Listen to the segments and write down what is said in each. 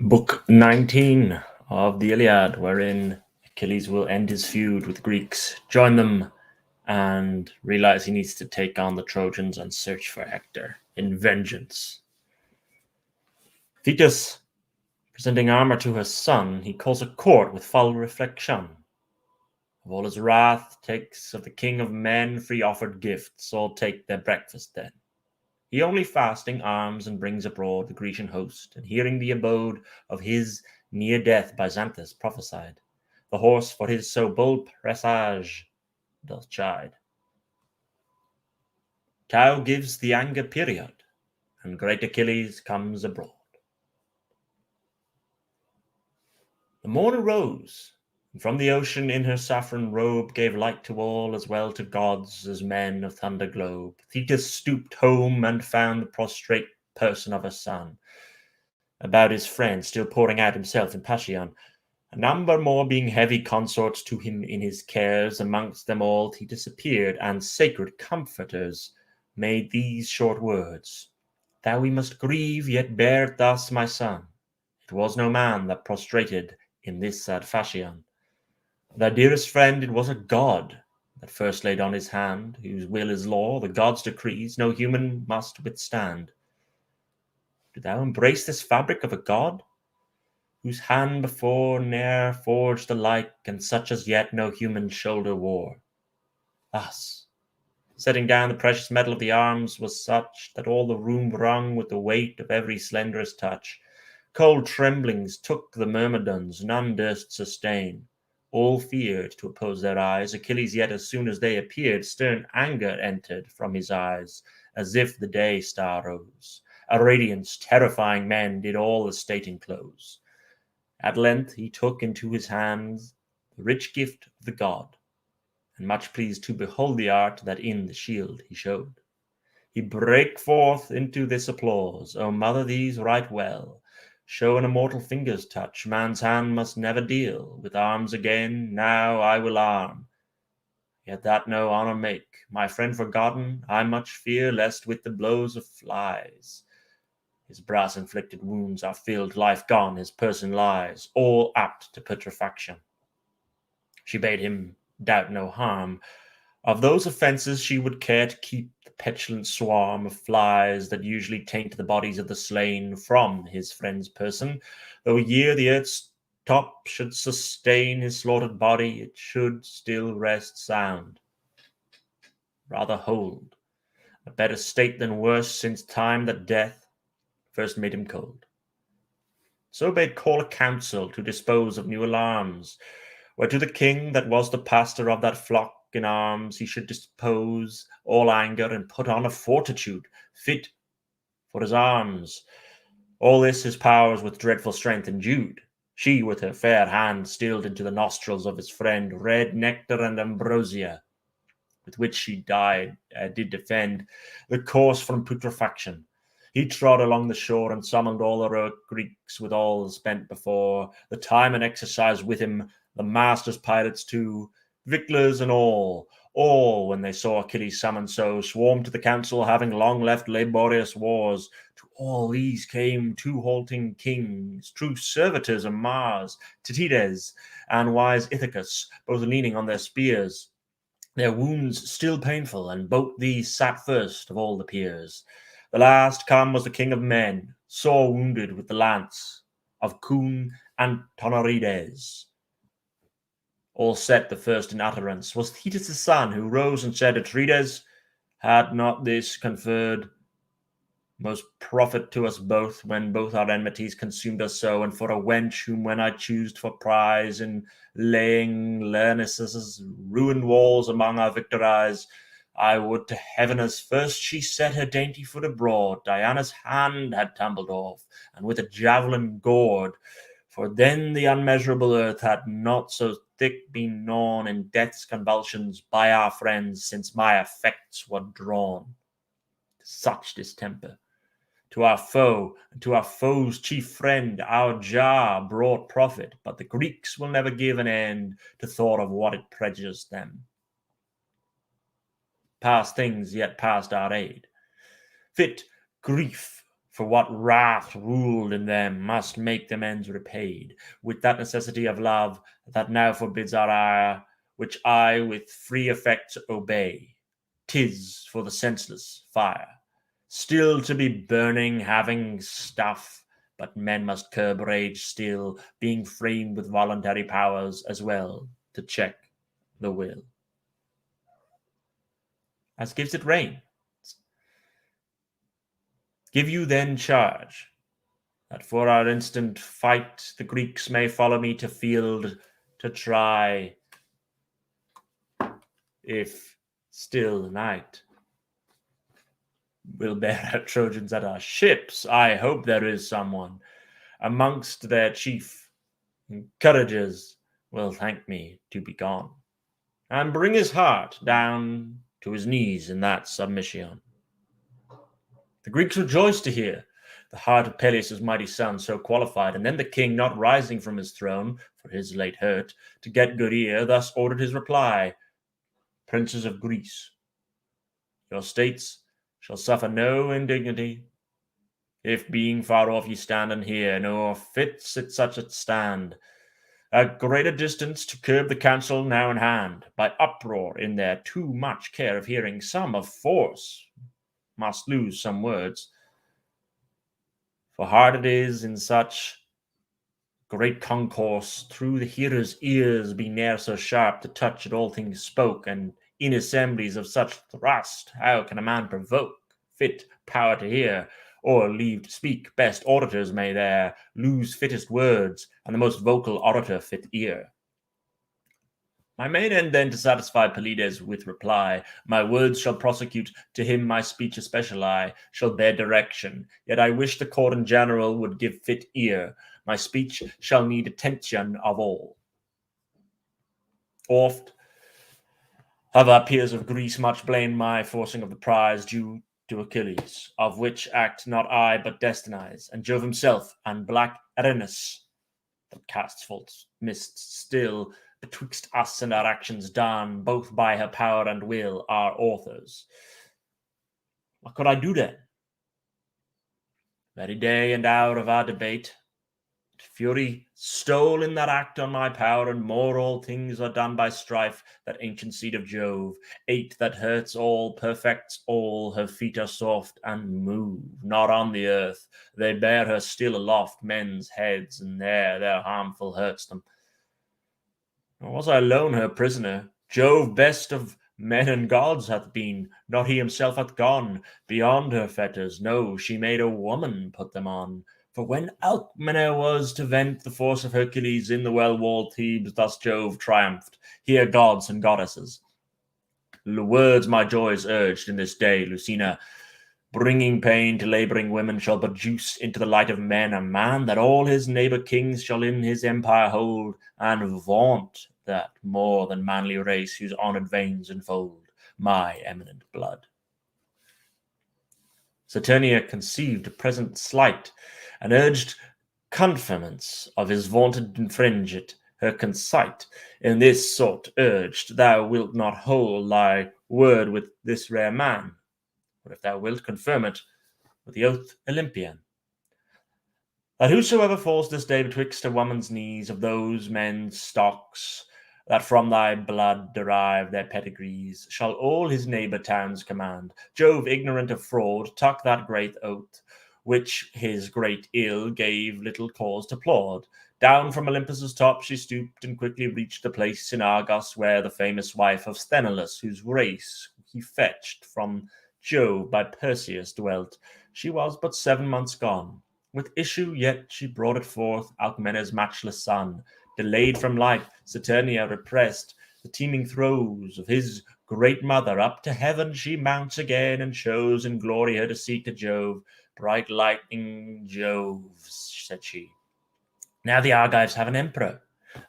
Book 19 of the Iliad, wherein Achilles will end his feud with the Greeks, join them, and realize he needs to take on the Trojans and search for Hector in vengeance. Thetis, presenting armor to her son, he calls a court with foul reflection. Of all his wrath takes of the king of men free offered gifts, all take their breakfast then. He only fasting arms and brings abroad the Grecian host, and hearing the abode of his near death by Xanthus prophesied, the horse for his so bold presage doth chide. Tau gives the anger period, and great Achilles comes abroad. The morn arose, and from the ocean in her saffron robe gave light to all, as well to gods as men of thunder globe. Thetis stooped home and found the prostrate person of her son, about his friend still pouring out himself in passion. A number more being heavy consorts to him in his cares, amongst them all Thetis appeared, and sacred comforters made these short words: Thou we must grieve, yet bear it thus, my son. It was no man that prostrated in this sad fashion. Thy dearest friend, it was a god that first laid on his hand, whose will is law, the gods' decrees no human must withstand. Do thou embrace this fabric of a god, whose hand before ne'er forged the like, and such as yet no human shoulder wore? Thus, setting down the precious metal of the arms was such, that all the room rung with the weight of every slenderest touch. Cold tremblings took the myrmidons, none durst sustain. All feared to oppose their eyes. Achilles yet, as soon as they appeared, stern anger entered from his eyes, as if the day star rose. A radiance terrifying men did all the state enclose. At length he took into his hands the rich gift of the god, and much pleased to behold the art that in the shield he showed. He brake forth into this applause: O mother, these right well show an immortal finger's touch. Man's hand must never deal with arms again. Now I will arm, yet that no honor make. My friend forgotten, I much fear lest with the blows of flies his brass-inflicted wounds are filled, life gone, his person lies, all apt to putrefaction. She bade him doubt no harm. Of those offences she would care to keep the petulant swarm of flies that usually taint the bodies of the slain from his friend's person. Though a year the earth's top should sustain his slaughtered body, it should still rest sound, rather hold, a better state than worse, since time that death first made him cold. So bade call a council to dispose of new alarms, where to the king that was the pastor of that flock in arms he should dispose all anger, and put on a fortitude fit for his arms. All this his powers with dreadful strength endued. She with her fair hand stilled into the nostrils of his friend red nectar and ambrosia, with which she did defend the course from putrefaction. He trod along the shore and summoned all the heroic Greeks, with all spent before, the time and exercise with him, the masters pilots too, victors and all, when they saw Achilles summoned so, swarmed to the council, having long left laborious wars. To all these came two halting kings, true servitors of Mars, Titides and wise Ithacus, both leaning on their spears, their wounds still painful, and both these sat first of all the peers. The last come was the king of men, sore wounded with the lance of Coon and Tonorides. All set the first in utterance was Thetis' son, who rose and said, Atrides, had not this conferred most profit to us both, when both our enmities consumed us so, and for a wench whom when I choosed for prize in laying Lernus' ruined walls among our victories, I would to heaven as first she set her dainty foot abroad, Diana's hand had tumbled off, and with a javelin gored, for then the unmeasurable earth had not so thick been gnawn in death's convulsions by our friends, since my effects were drawn to such distemper. To our foe, and to our foe's chief friend, our jar brought profit, but the Greeks will never give an end to thought of what it prejudiced them. Past things yet past our aid. Fit grief for what wrath ruled in them must make them ends repaid, with that necessity of love that now forbids our ire, which I with free effect obey. 'Tis for the senseless fire, still to be burning, having stuff, but men must curb rage still, being framed with voluntary powers as well to check the will. As gives it rein. Give you then charge, that for our instant fight the Greeks may follow me to field to try if still the night will bear our Trojans at our ships. I hope there is someone amongst their chief encouragers will thank me to be gone, and bring his heart down to his knees in that submission. The Greeks rejoiced to hear the heart of Peleus' mighty son so qualified, and then the king, not rising from his throne for his late hurt, to get good ear, thus ordered his reply: Princes of Greece, your states shall suffer no indignity, if being far off ye stand and hear, nor fits it such a stand. At greater distance to curb the council now in hand, by uproar in their too much care of hearing, some of force must lose some words. For hard it is in such great concourse through the hearer's ears be ne'er so sharp to touch at all things spoke, and in assemblies of such thrust how can a man provoke fit power to hear, or leave to speak? Best auditors may there lose fittest words, and the most vocal orator fit ear. My main end then to satisfy Pelides with reply, my words shall prosecute, to him my speech especially shall bear direction, yet I wish the court in general would give fit ear, my speech shall need attention of all. Oft have our peers of Greece much blamed my forcing of the prize due to Achilles, of which act not I but destinies, and Jove himself, and black Erinus, that casts false mists still betwixt us and our actions done, both by her power and will, are authors. What could I do then? Very day and hour of our debate, fury stole in that act on my power, and more all things are done by strife, that ancient seed of Jove, 8 that hurts all, perfects all, her feet are soft and move not on the earth, they bear her still aloft men's heads, and there their harmful hurts them. Nor was I alone her prisoner, Jove best of men and gods hath been, not he himself hath gone beyond her fetters, no, she made a woman put them on. For when Alcmene was to vent the force of Hercules in the well-walled Thebes, thus Jove triumphed, hear gods and goddesses. The words my joys urged in this day, Lucina, bringing pain to labouring women, shall produce into the light of men a man that all his neighbour kings shall in his empire hold, and vaunt that more than manly race whose honoured veins enfold my eminent blood. Saturnia conceived a present slight, and urged confirmance of his vaunted infringed, her conceit. In this sort urged, thou wilt not hold thy word with this rare man, or if thou wilt confirm it with the oath Olympian, that whosoever falls this day betwixt a woman's knees of those men's stocks that from thy blood derive their pedigrees, shall all his neighbour towns command. Jove, ignorant of fraud, took that great oath, which his great ill gave little cause to plaud. Down from Olympus' top she stooped, and quickly reached the place in Argos where the famous wife of Sthenelus, whose race he fetched from Jove by Perseus dwelt. She was but 7 months gone. With issue yet she brought it forth, Alcmene's matchless son. Delayed from life, Saturnia repressed the teeming throes of his great mother. Up to heaven she mounts again, and shows in glory her to seek to Jove. Bright lightning Jove, said she. Now the Argives have an emperor.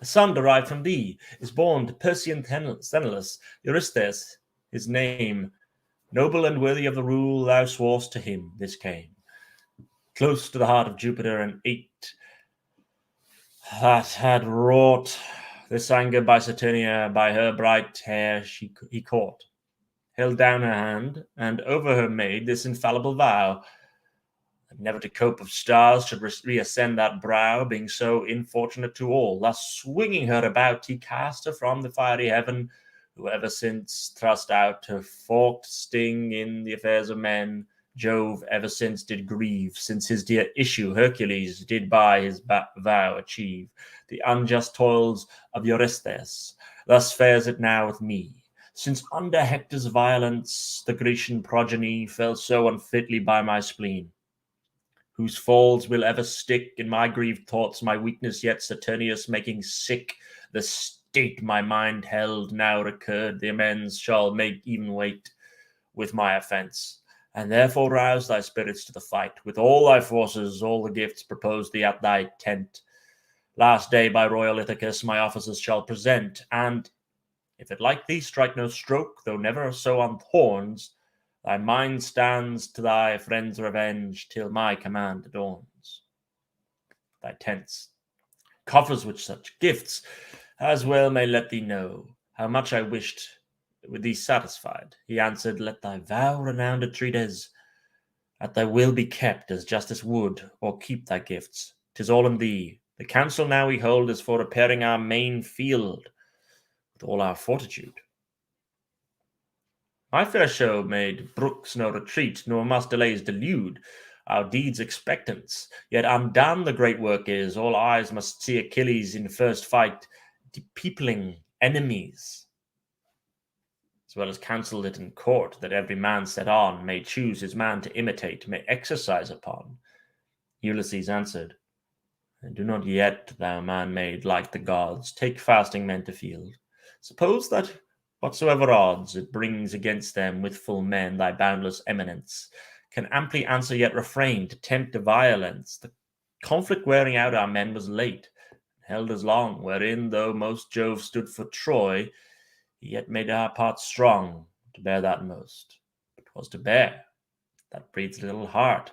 A son derived from thee is born to Persian Sthenelus, Eurystheus his name. Noble and worthy of the rule, thou swarest to him this came. Close to the heart of Jupiter, and 8 that had wrought this anger by Saturnia, by her bright hair he caught, held down her hand, and over her made this infallible vow, that never to cope of stars should reascend that brow, being so infortunate to all. Thus swinging her about, he cast her from the fiery heaven, who ever since thrust out her forked sting in the affairs of men. Jove ever since did grieve, since his dear issue Hercules did by his vow achieve the unjust toils of Eurystheus. Thus fares it now with me, since under Hector's violence the Grecian progeny fell so unfitly by my spleen, whose falls will ever stick in my grieved thoughts, my weakness yet Saturnius making sick. The state my mind held now recurred, the amends shall make even weight with my offence. And therefore rouse thy spirits to the fight, with all thy forces, all the gifts proposed thee at thy tent. Last day by royal Ithacus my officers shall present, and if it like thee, strike no stroke, though never so on thorns. Thy mind stands to thy friends' revenge, till my command adorns thy tents. Coffers with such gifts as well may let thee know how much I wished with thee satisfied. He answered, let thy vow, renowned Atrides, at thy will be kept, as justice would, or keep thy gifts. 'Tis all in thee. The counsel now we hold is for repairing our main field with all our fortitude. My fair show made brooks no retreat, nor must delays delude our deeds expectants. Yet undone the great work is, all eyes must see Achilles in first fight, depeopling enemies, as well as counselled it in court, that every man set on may choose his man to imitate, may exercise upon. Ulysses answered, and do not yet, thou man made like the gods, take fasting men to field. Suppose that whatsoever odds it brings against them with full men, thy boundless eminence can amply answer, yet refrain to tempt to violence. The conflict wearing out our men was late, held as long, wherein though most Jove stood for Troy, he yet made our part strong to bear that most. But 'twas to bear that breeds little heart.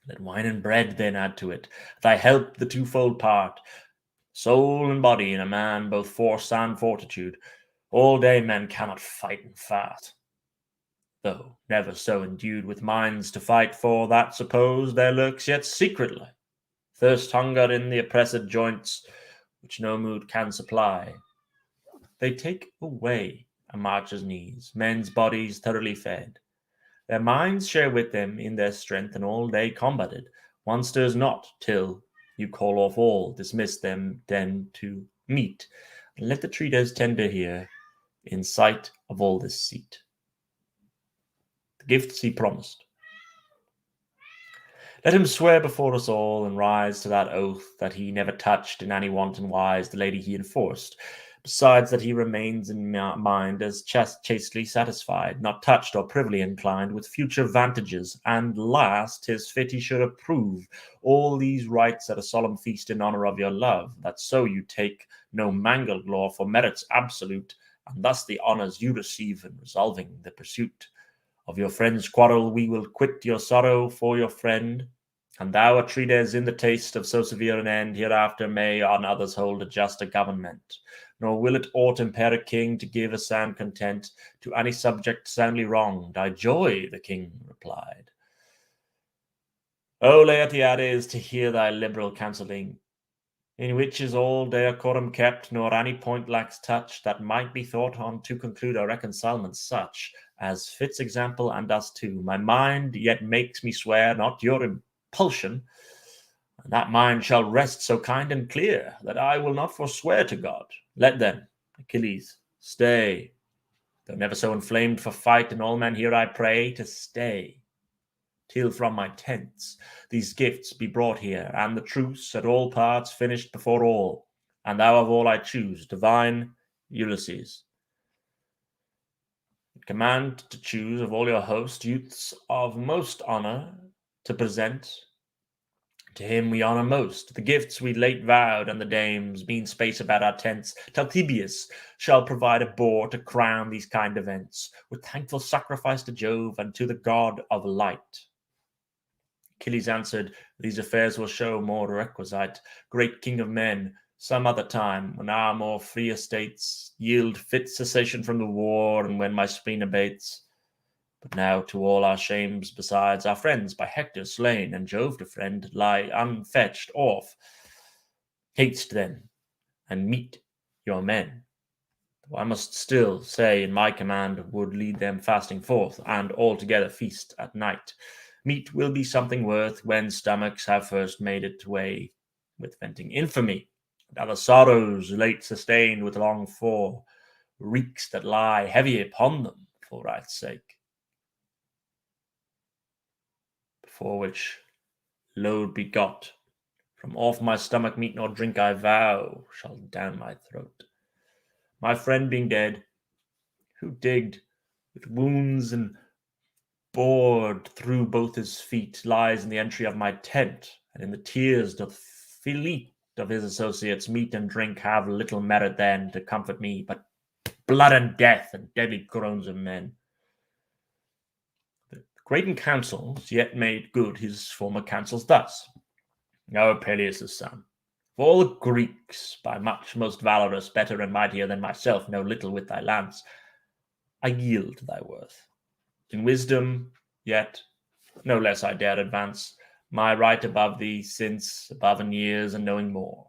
Let wine and bread then add to it, thy help the twofold part, soul and body in a man, both force and fortitude. All day men cannot fight and fast, though never so endued with minds to fight, for that suppose there lurks yet secretly thirst hunger in the oppressed joints, which no mood can supply. They take away a marcher's knees, men's bodies thoroughly fed. Their minds share with them in their strength, and all day combated. One stirs not till you call off all, dismiss them then to meet, and let the treatise tender here in sight of all this seat. The gifts he promised. Let him swear before us all, and rise to that oath, that he never touched in any wanton wise the lady he enforced. Besides that he remains in mind as chastely satisfied, not touched or privily inclined with future vantages, and last, 'tis fit he should approve all these rites at a solemn feast in honour of your love, that so you take no mangled law for merits absolute, and thus the honours you receive in resolving the pursuit of your friend's quarrel, we will quit your sorrow for your friend, and thou, Atrides, in the taste of so severe an end, hereafter may on others hold a juster government. Nor will it aught impair a king to give a sound content to any subject soundly wronged. I joy, the king replied. O Laertiades, to hear thy liberal counselling, in which is all decorum kept, nor any point lacks touch, that might be thought on to conclude a reconcilement such as fits example and us too. My mind yet makes me swear, not your impulsion, and that mind shall rest so kind and clear, that I will not forswear to God. Let then, Achilles, stay, though never so inflamed for fight, and all men here I pray to stay, till from my tents these gifts be brought here, and the truce at all parts finished before all, and thou of all I choose, divine Ulysses. Command to choose of all your host youths of most honour to present to him we honour most the gifts we late vowed, and the dames, mean space about our tents, Talthybius shall provide a boar to crown these kind events, with thankful sacrifice to Jove and to the god of light. Achilles answered, these affairs will show more requisite, great king of men, some other time, when our more free estates yield fit cessation from the war, and when my spleen abates. But now to all our shames besides, our friends by Hector slain, and Jove to friend lie unfetched off. Haste then, and meet your men. Though I must still say in my command would lead them fasting forth, and all together feast at night. Meat will be something worth when stomachs have first made it way with venting infamy, and other sorrows late sustained with long fore, reeks that lie heavy upon them for right's sake. Before which load be got, from off my stomach meat nor drink I vow shall down my throat. My friend being dead, who digged with wounds and bored through both his feet, lies in the entry of my tent, and in the tears doth fleet of his associates. Meat and drink have little merit then to comfort me, but blood and death and deadly groans of men. The great in councils yet made good his former counsels thus. O Peleus' son, of all the Greeks, by much most valorous, better and mightier than myself, no little with thy lance, I yield to thy worth. In wisdom, yet no less I dare advance my right above thee, since above in years and knowing more.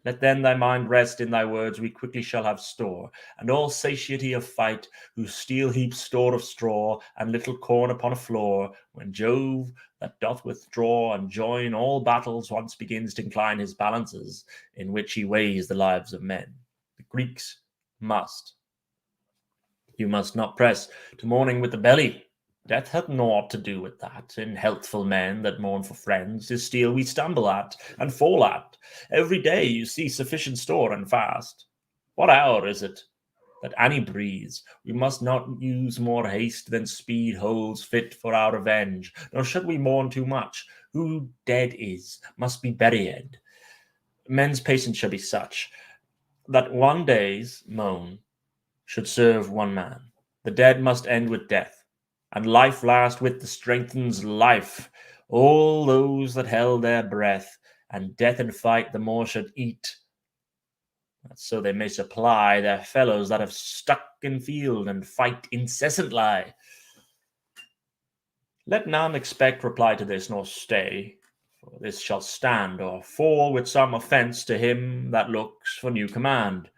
Let then thy mind rest in thy words, we quickly shall have store, and all satiety of fight, whose steel heaps store of straw, and little corn upon a floor, when Jove that doth withdraw and join all battles once begins to incline his balances, in which he weighs the lives of men. The Greeks must. You must not press to mourning with the belly. Death hath naught to do with that. In healthful men that mourn for friends, his steel we stumble at and fall at. Every day you see sufficient store and fast. What hour is it that any breathes? We must not use more haste than speed holds fit for our revenge. Nor should we mourn too much. Who dead is must be buried. Men's patience shall be such that one day's moan should serve one man. The dead must end with death, and life last with the strengthens life. All those that held their breath, and death and fight the more should eat, that so they may supply their fellows that have stuck in field and fight incessantly. Let none expect reply to this, nor stay, for this shall stand or fall with some offence to him that looks for new command.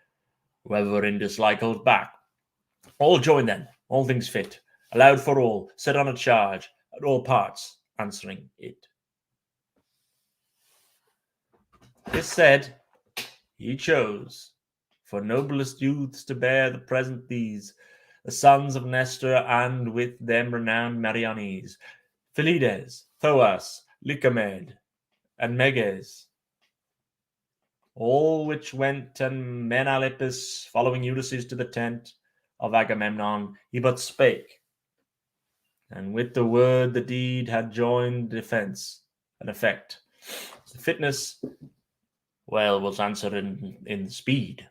Whoever in dislike holds back, all join then, all things fit, allowed for all, set on a charge, at all parts answering it. This said, he chose for noblest youths to bear the present these, the sons of Nestor, and with them renowned Meriones, Philides, Thoas, Lycomed, and Meges, all which went, and Menalippus, following Ulysses to the tent of Agamemnon, he but spake, and with the word the deed had joined defense and effect. The fitness well was answered in speed.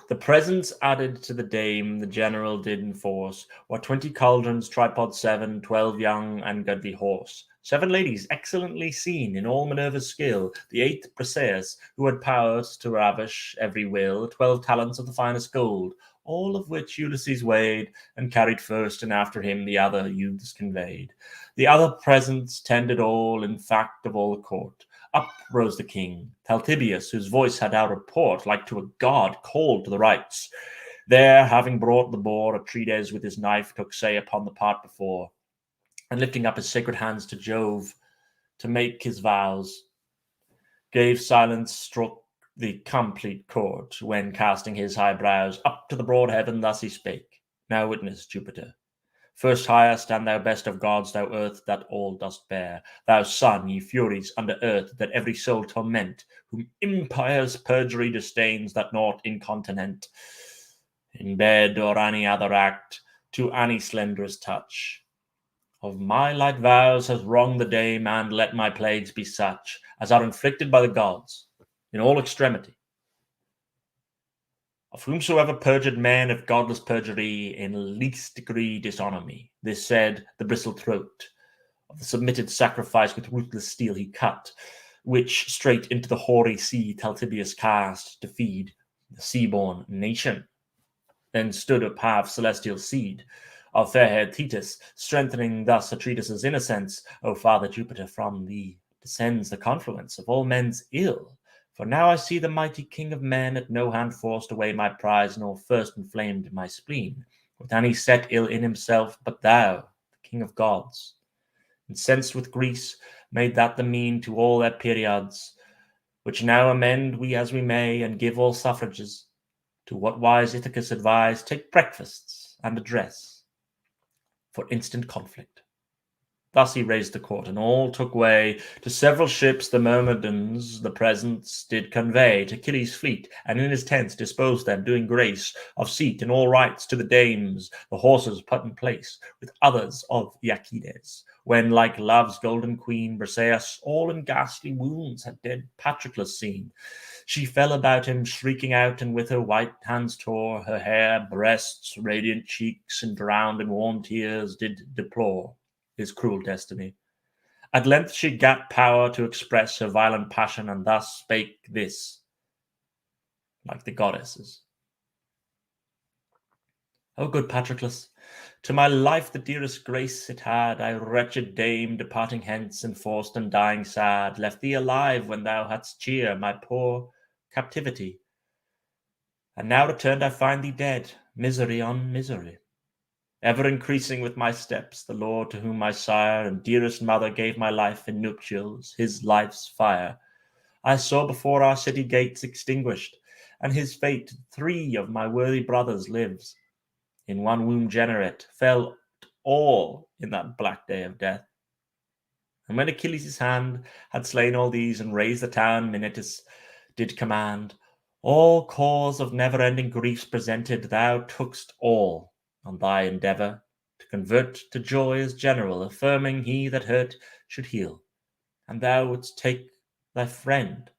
The presents added to the dame the general did enforce were 20 cauldrons, tripods 7, 12 young and goodly horse. 7 ladies excellently seen in all Minerva's skill, the 8th Briseis, who had powers to ravish every will, 12 talents of the finest gold, all of which Ulysses weighed, and carried first, and after him the other youths conveyed. The other presents tended all, in fact, of all the court. Up rose the king, Talthybius, whose voice had out report, like to a god called to the rites. There, having brought the boar, Atrides with his knife took say upon the part before, and lifting up his sacred hands to Jove to make his vows, gave silence, struck the complete chord, when casting his high brows up to the broad heaven, thus he spake. Now witness, Jupiter, first highest, and thou best of gods, thou earth that all dost bear, thou sun, ye furies under earth that every soul torment, whom empire's perjury disdains, that naught incontinent, in bed or any other act, to any slenderest touch of my light vows hath wronged the dame, and let my plagues be such as are inflicted by the gods in all extremity. Of whomsoever perjured men, if godless perjury in least degree dishonour me. This said, the bristled throat of the submitted sacrifice with ruthless steel he cut, which straight into the hoary sea Talthybius cast to feed the sea-born nation. Then stood up half celestial seed of fair-haired Thetis, strengthening thus Atreides' innocence. O Father Jupiter, from thee descends the confluence of all men's ill. For now I see the mighty king of men at no hand forced away my prize, nor first inflamed my spleen, with any set ill in himself, but thou, the king of gods, incensed with Greece, made that the mean to all their periods, which now amend we as we may, and give all suffrages. To what wise Ithacus advised, take breakfasts and address for instant conflict. Thus he raised the court, and all took way. To several ships the Myrmidons the presents did convey, to Achilles' fleet, and in his tents disposed them, doing grace of seat in all rights to the dames, the horses put in place, with others of the Achilles. When, like love's golden queen, Briseis, all in ghastly wounds, had dead Patroclus seen, she fell about him, shrieking out, and with her white hands tore her hair, breasts, radiant cheeks, and drowned in warm tears, did deplore his cruel destiny. At length she gat power to express her violent passion, and thus spake this, like the goddesses. O good Patroclus, to my life the dearest grace it had, I, wretched dame, departing hence, enforced and dying sad, left thee alive when thou hadst cheer my poor captivity. And now returned I find thee dead, misery on misery. Ever increasing with my steps, the Lord to whom my sire and dearest mother gave my life in nuptials, his life's fire, I saw before our city gates extinguished, and his fate 3 of my worthy brothers lives. In one womb generate, fell all in that black day of death. And when Achilles' hand had slain all these, and razed the town Minetus did command, all cause of never-ending griefs presented, thou tookst all on thy endeavour to convert to joy as general, affirming he that hurt should heal, and thou wouldst take thy friend.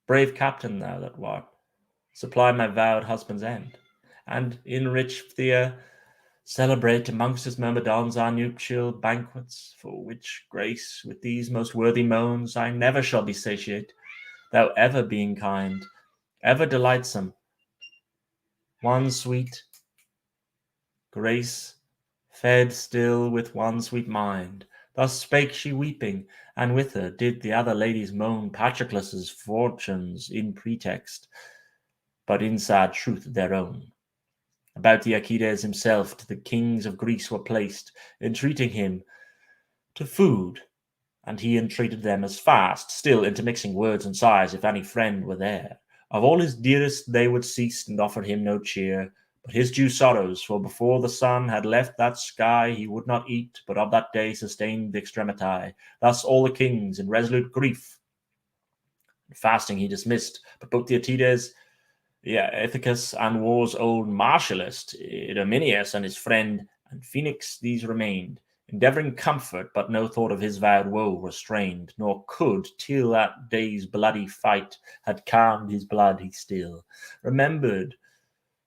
Brave captain thou that wart, supply my vowed husband's end, and in rich Phthia celebrate amongst his Myrmidons our nuptial banquets, for which grace with these most worthy moans I never shall be satiate, thou ever being kind, ever delightsome, one sweet grace fed still with one sweet mind. Thus spake she weeping, and with her did the other ladies moan Patroclus's fortunes in pretext, but in sad truth their own. About the Achilles himself to the kings of Greece were placed, entreating him to food, and he entreated them as fast, still intermixing words and sighs, if any friend were there. Of all his dearest they would cease, and offered him no cheer, but his due sorrows, for before the sun had left that sky he would not eat, but of that day sustained the extremity. Thus all the kings in resolute grief and fasting he dismissed, but both the Achilles, Ithacus, and war's old martialist, Idomeneus, and his friend and Phoenix, these remained, endeavouring comfort, but no thought of his vowed woe restrained, nor could, till that day's bloody fight had calmed his blood, he still remembered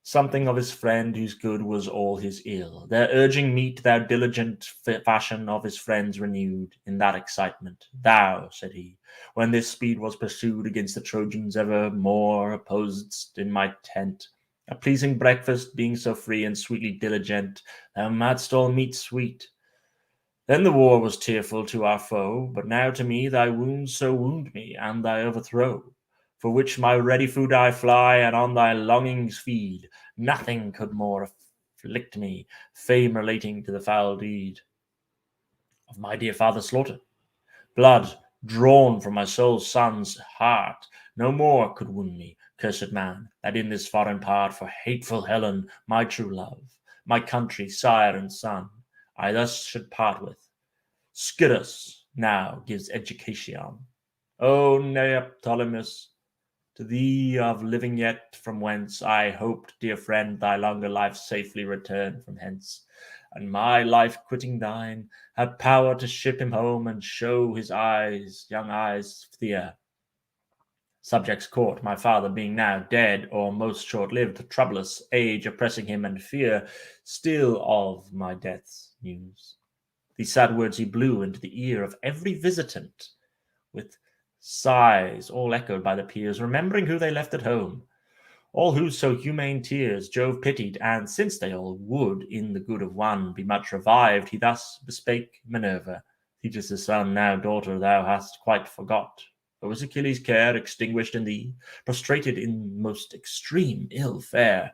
something of his friend whose good was all his ill. Their urging meet, thou diligent fashion of his friends renewed, in that excitement. Thou, said he, when this speed was pursued against the Trojans, evermore opposedst in my tent. A pleasing breakfast, being so free and sweetly diligent, thou madst all meat sweet. Then the war was tearful to our foe, but now to me thy wounds so wound me, and thy overthrow, for which my ready food I fly, and on thy longings feed. Nothing could more afflict me, fame relating to the foul deed of my dear father's slaughter. Blood drawn from my soul's son's heart, no more could wound me, cursed man, that in this foreign part, for hateful Helen, my true love, my country, sire, and son, I thus should part with. Scyrus now gives education. O Neoptolemus, to thee of living yet, from whence I hoped, dear friend, thy longer life safely return from hence, and my life quitting thine, have power to ship him home, and show his eyes, young eyes, Phthia. Subjects court, my father being now dead, or most short-lived, troublous age oppressing him, and fear still of my death's news. These sad words he blew into the ear of every visitant, with sighs all echoed by the peers, remembering who they left at home. All whose so humane tears Jove pitied, and since they all would, in the good of one, be much revived, he thus bespake Minerva: Thetis' son, now daughter, thou hast quite forgot. Or was Achilles' care extinguished in thee, prostrated in most extreme ill fare?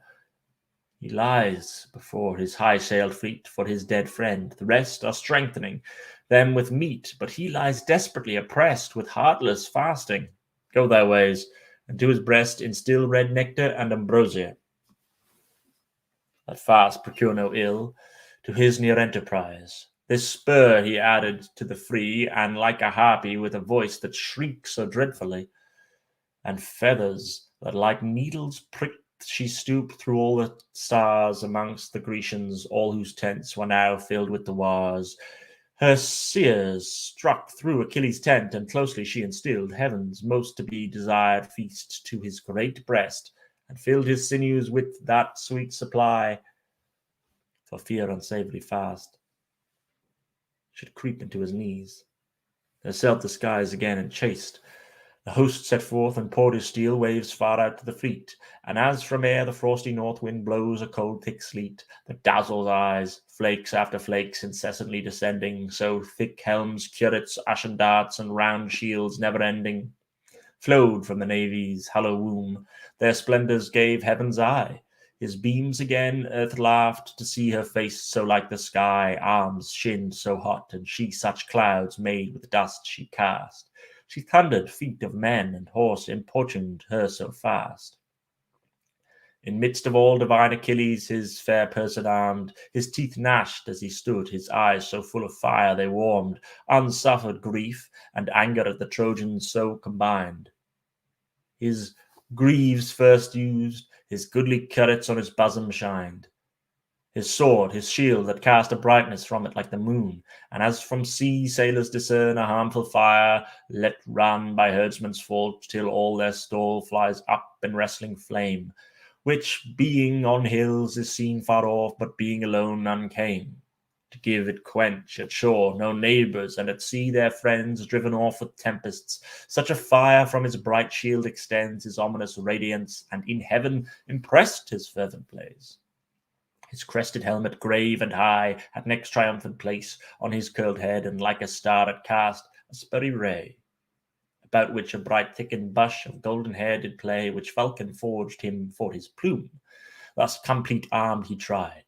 He lies before his high-sailed fleet for his dead friend. The rest are strengthening them with meat, but he lies desperately oppressed with heartless fasting. Go thy ways, and to his breast instill red nectar and ambrosia. That fast procure no ill to his near enterprise. This spur he added to the free, and like a harpy with a voice that shrieks so dreadfully, and feathers that like needles prick, she stooped through all the stars amongst the Grecians, all whose tents were now filled with the wars. Her seers struck through Achilles' tent, and closely she instilled heaven's most to be desired feast to his great breast, and filled his sinews with that sweet supply, for fear unsavory fast should creep into his knees. Herself the skies again enchased. The host set forth and poured his steel waves far out to the fleet, and as from air the frosty north wind blows a cold thick sleet that dazzles eyes, flakes after flakes incessantly descending, so thick helms, curates, ashen darts, and round shields never ending flowed from the navy's hollow womb. Their splendours gave heaven's eye. His beams again earth laughed to see her face so like the sky, arms shinned so hot, and she such clouds made with dust she cast. She thundered feet of men, and horse importuned her so fast. In midst of all divine Achilles, his fair person armed, his teeth gnashed as he stood, his eyes so full of fire they warmed, unsuffered grief and anger at the Trojans so combined. His greaves first used, his goodly currets on his bosom shined. His sword, his shield that cast a brightness from it like the moon, and as from sea sailors discern a harmful fire, let run by herdsmen's fault till all their stall flies up in wrestling flame, which being on hills is seen far off, but being alone none came. To give it quench at shore no neighbours, and at sea their friends driven off with tempests. Such a fire from his bright shield extends his ominous radiance, and in heaven impressed his fervent blaze. His crested helmet, grave and high, at next triumphant place on his curled head, and like a star it cast a spurry ray, about which a bright thickened bush of golden hair did play, which Vulcan forged him for his plume. Thus complete armed he tried,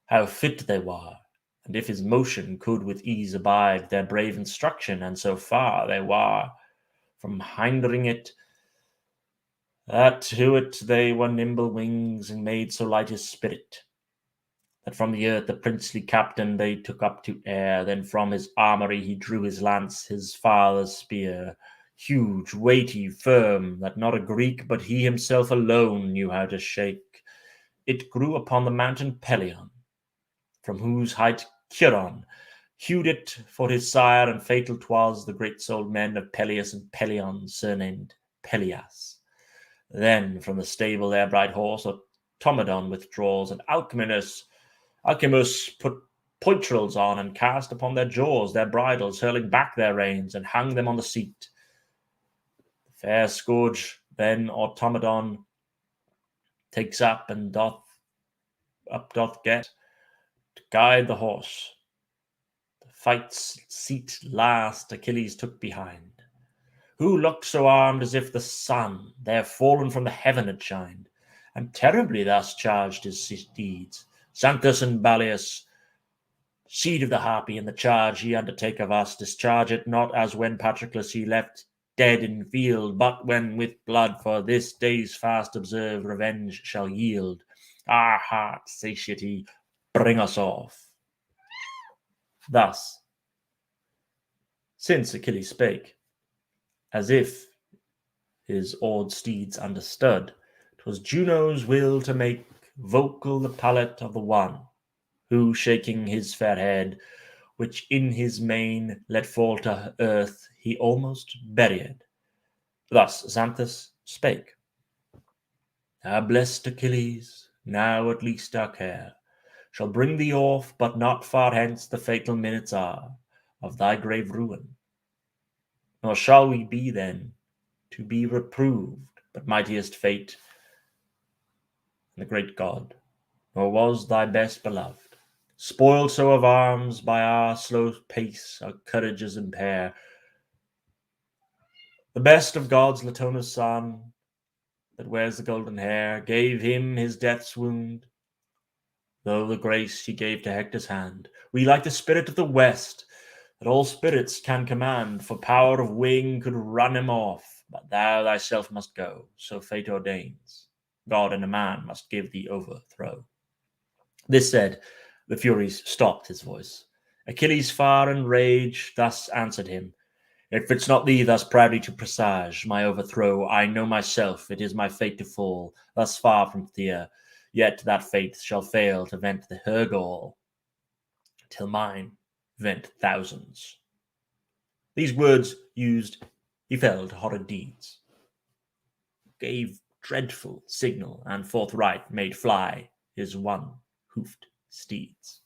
how fit they were, and if his motion could with ease abide their brave instruction, and so far they were from hindering it, that to it they were nimble wings, and made so light his spirit, that from the earth the princely captain they took up to air. Then from his armory he drew his lance, his father's spear, huge, weighty, firm, that not a Greek but he himself alone knew how to shake. It grew upon the mountain Pelion, from whose height Chiron hewed it for his sire, and fatal 'twas the great-souled men of Peleus and Pelion, surnamed Pelias. Then from the stable their bright horse Automedon withdraws, and Alcimus put poitrels on, and cast upon their jaws their bridles, hurling back their reins, and hung them on the seat. The fair scourge then Automedon takes up, and doth get to guide the horse. The fight's seat last Achilles took behind, who looked so armed as if the sun there fallen from the heaven had shined, and terribly thus charged his steeds. Xanthus and Balius, seed of the Harpy, in the charge ye undertake of us, discharge it not as when Patroclus he left dead in field, but when with blood for this day's fast observed revenge shall yield. Our heart satiety bring us off. Thus, since Achilles spake, as if his awed steeds understood, 'twas Juno's will to make vocal the palate of the one, who, shaking his fair head, which in his mane let fall to earth, he almost buried. Thus Xanthus spake: Our blessed Achilles, now at least our care shall bring thee off, but not far hence the fatal minutes are of thy grave ruin. Nor shall we be then to be reproved, but mightiest fate the great god, nor was thy best beloved. Spoiled so of arms by our slow pace, our courages impair. The best of gods, Latona's son, that wears the golden hair, gave him his death's wound, though the grace he gave to Hector's hand. We like the spirit of the west, that all spirits can command, for power of wing could run him off, but thou thyself must go, so fate ordains. God and a man must give thee overthrow. This said, the Furies stopped his voice. Achilles, far in rage, thus answered him: It fits not thee thus proudly to presage my overthrow. I know myself, it is my fate to fall thus far from Thea, yet that fate shall fail to vent her gall, till mine vent thousands. These words used, he fell to horrid deeds, gave dreadful signal, and forthright made fly his one-hoofed steeds.